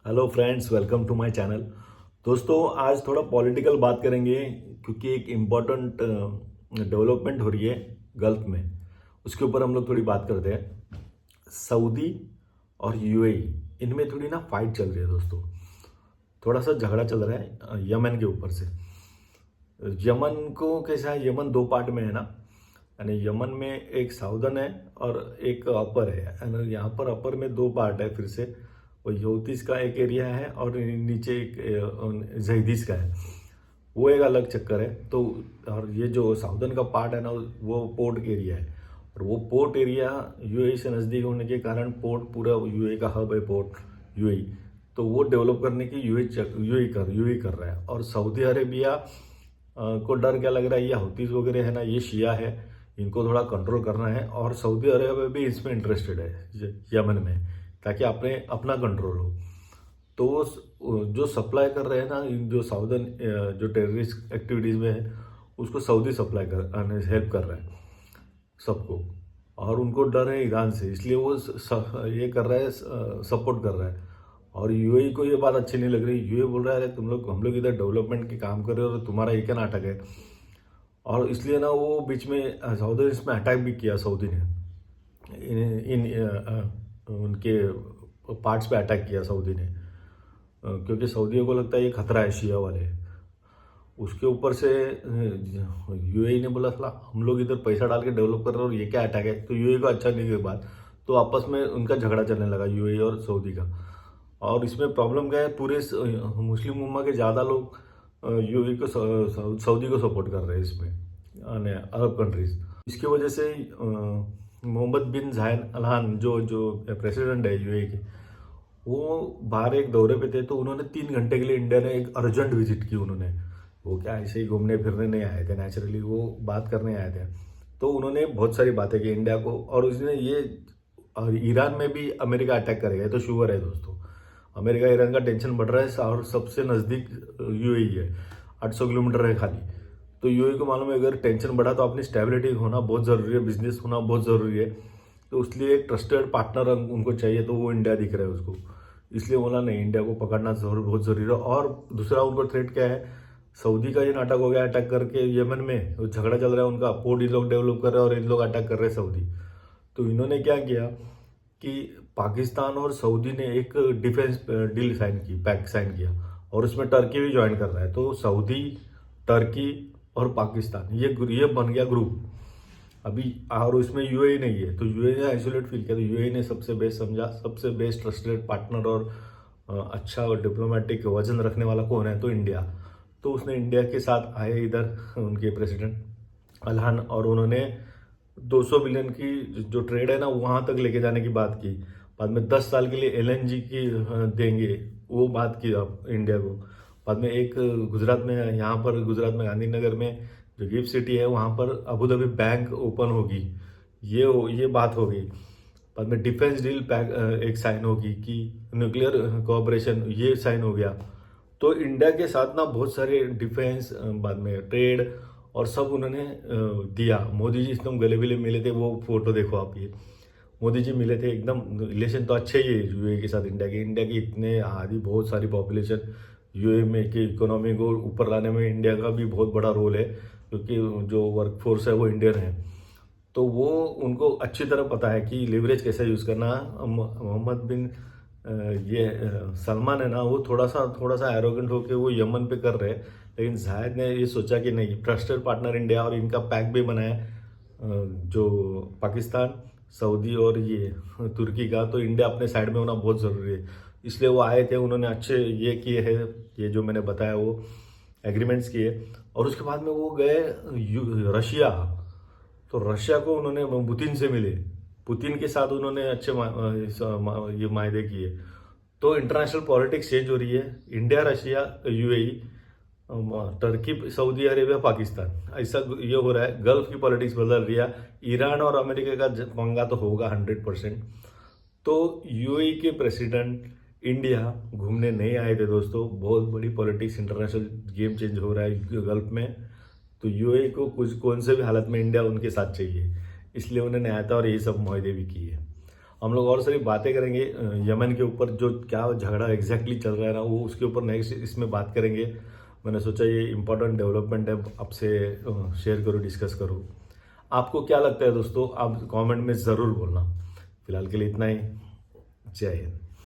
Hello friends, welcome to my channel. दोस्तों, आज थोड़ा पॉलिटिकल बात करेंगे क्योंकि एक इम्पॉर्टेंट डेवलपमेंट हो रही है गल्फ में। उसके ऊपर हम लोग थोड़ी बात करते हैं। सऊदी और यूएई, इनमें थोड़ी ना फाइट चल रही है दोस्तों। थोड़ा सा झगड़ा चल रहा है यमन के ऊपर से। यमन को कैसा है, यमन दो पार्ट में है ना। यानी यमन में एक साउदर्न है और एक अपर है। यानी यहाँ पर अपर में दो पार्ट है फिर से। वो यूतीस का एक एरिया है और नीचे एक जहीदीस का है। वो एक अलग चक्कर है। तो और ये जो साउदर्न का पार्ट है ना, वो पोर्ट एरिया है। और वो पोर्ट एरिया यूएई से नज़दीक होने के कारण पोर्ट पूरा यूएई का हब है पोर्ट यूएई। तो वो डेवलप करने की यूएई कर रहा है। और सऊदी अरेबिया को डर क्या लग रहा है, ये हौतीस वगैरह है ना, ये शिया है, इनको थोड़ा कंट्रोल करना है। और सऊदी अरेबिया भी इसमें इंटरेस्टेड है यमन में, ताकि अपने अपना कंट्रोल हो। तो जो सप्लाई कर रहे हैं ना, इन जो साउदर्न जो टेररिस्ट एक्टिविटीज़ में है, उसको सऊदी सप्लाई कर हेल्प कर रहा है सबको। और उनको डर है ईरान से, इसलिए वो ये कर रहा है, सपोर्ट कर रहा है। और यूएई को ये बात अच्छी नहीं लग रही। यूएई बोल रहा है, अरे तुम लोग, हम लोग इधर डेवलपमेंट के काम कर रहे हो और तुम्हारा ये क्या नाटक है। और इसलिए ना वो बीच में सऊदी इसमें अटैक भी किया सऊदी ने। उनके पार्ट्स पे अटैक किया सऊदी ने। क्योंकि सऊदियों को लगता है ये खतरा है शिया वाले। उसके ऊपर से यूएई ने बोला, साला हम लोग इधर पैसा डाल के डेवलप कर रहे हैं और ये क्या अटैक है। तो यूएई को अच्छा नहीं लगी बात। तो आपस में उनका झगड़ा चलने लगा यूएई और सऊदी का। और इसमें प्रॉब्लम क्या है, पूरे मुस्लिम उम्मा के ज़्यादा लोग यूएई को सऊदी को सपोर्ट कर रहे हैं इसमें, अरब कंट्रीज। इसकी वजह से मोहम्मद बिन जायद अल नहान जो जो प्रेसिडेंट है यूएई के, वो बाहर एक दौरे पे थे। तो उन्होंने 3 घंटे के लिए इंडिया ने एक अर्जेंट विजिट की उन्होंने। वो क्या ऐसे ही घूमने फिरने नहीं आए थे, नेचुरली वो बात करने आए थे। तो उन्होंने बहुत सारी बातें की इंडिया को। और उसने ये, और ईरान में भी अमेरिका अटैक करेगा, ये तो शुगर है दोस्तों। अमेरिका ईरान का टेंशन बढ़ रहा है और सबसे नज़दीक यूएई है, 800 किलोमीटर है खाली। तो यूएई को मालूम है, अगर टेंशन बढ़ा तो अपनी स्टेबिलिटी होना बहुत ज़रूरी है, बिजनेस होना बहुत ज़रूरी है। तो इसलिए एक ट्रस्टेड पार्टनर उनको चाहिए, तो वो इंडिया दिख रहा है उसको। इसलिए बोला नहीं, इंडिया को पकड़ना बहुत ज़रूरी है। और दूसरा उनका थ्रेट क्या है, सऊदी का ये नाटक हो गया अटैक करके यमन में, वो झगड़ा चल रहा है उनका, पोर्ट इन लोग डेवलप कर रहे हैं और इन लोग अटैक कर रहे हैं सऊदी। तो इन्होंने क्या किया कि पाकिस्तान और सऊदी ने एक डिफेंस डील साइन की, पैक्ट साइन किया। और उसमें टर्की भी ज्वाइन कर रहा है। तो सऊदी, टर्की और पाकिस्तान, ये बन गया ग्रुप अभी। और उसमें यूएई नहीं है, तो यूएई ने आइसोलेट फील किया। तो यूएई ने सबसे बेस्ट समझा, सबसे बेस्ट ट्रस्टेड पार्टनर और अच्छा डिप्लोमेटिक वजन रखने वाला कौन है, तो इंडिया। तो उसने इंडिया के साथ आए इधर उनके प्रेसिडेंट अल्हान, और उन्होंने 200 बिलियन की जो ट्रेड है ना, वहाँ तक लेके जाने की बात की। बाद में 10 साल के लिए एलएनजी की देंगे, वो बात की अब इंडिया को। बाद में एक गुजरात में, यहाँ पर गुजरात में गांधीनगर में जो गिफ्ट सिटी है, वहाँ पर अबू धाबी बैंक ओपन होगी, ये बात हो गई। बाद में डिफेंस डील एक साइन होगी कि न्यूक्लियर कोऑपरेशन, ये साइन हो गया। तो इंडिया के साथ ना बहुत सारे डिफेंस, बाद में ट्रेड और सब उन्होंने दिया। मोदी जी एकदम गले गले मिले थे, वो फोटो देखो आप। ये मोदी जी मिले थे, एकदम रिलेशन तो अच्छे ही है यूएई के साथ इंडिया के। इंडिया की इतने आधी बहुत सारी पॉपुलेशन, यूएई में की इकोनॉमी को ऊपर लाने में इंडिया का भी बहुत बड़ा रोल है, क्योंकि जो वर्कफोर्स है वो इंडियन है। तो वो उनको अच्छी तरह पता है कि लिवरेज कैसे यूज़ करना। मोहम्मद बिन सलमान है ना, वो थोड़ा सा एरोगेंट होकर वो यमन पे कर रहे हैं। लेकिन जायद ने ये सोचा कि नहीं, ट्रस्टेड पार्टनर इंडिया, और इनका पैक भी बनाया जो पाकिस्तान, सऊदी और ये तुर्की का। तो इंडिया अपने साइड में होना बहुत ज़रूरी है। इसलिए वो आए थे, उन्होंने अच्छे ये किए हैं, ये जो मैंने बताया वो एग्रीमेंट्स किए। और उसके बाद में वो गए रशिया। तो रशिया को उन्होंने पुतिन से मिले, पुतिन के साथ उन्होंने अच्छे ये मायदे किए। तो इंटरनेशनल पॉलिटिक्स चेंज हो रही है। India, Russia, UAE, Turkey, Saudi Arabia, Pakistan, ऐसा ये हो रहा है। गल्फ की पॉलिटिक्स बदल रही है। ईरान और अमेरिका का पंगा तो होगा 100%। तो यूएई के प्रेसिडेंट इंडिया घूमने नहीं आए थे दोस्तों। बहुत बड़ी पॉलिटिक्स, इंटरनेशनल गेम चेंज हो रहा है गल्फ में। तो यूएई को कुछ कौन से भी हालत में इंडिया उनके साथ चाहिए, इसलिए उन्होंने आया था और ये सब मुआहदे भी किए। हम लोग और सारी बातें करेंगे यमन के ऊपर, जो क्या झगड़ा एग्जैक्टली चल रहा है ना, वो उसके ऊपर नेक्स्ट इसमें बात करेंगे। मैंने सोचा ये इम्पोर्टेंट डेवलपमेंट है, आपसे शेयर करूँ, डिस्कस करूँ। आपको क्या लगता है दोस्तों, आप कमेंट में ज़रूर बोलना। फिलहाल के लिए इतना ही। जय हिंद।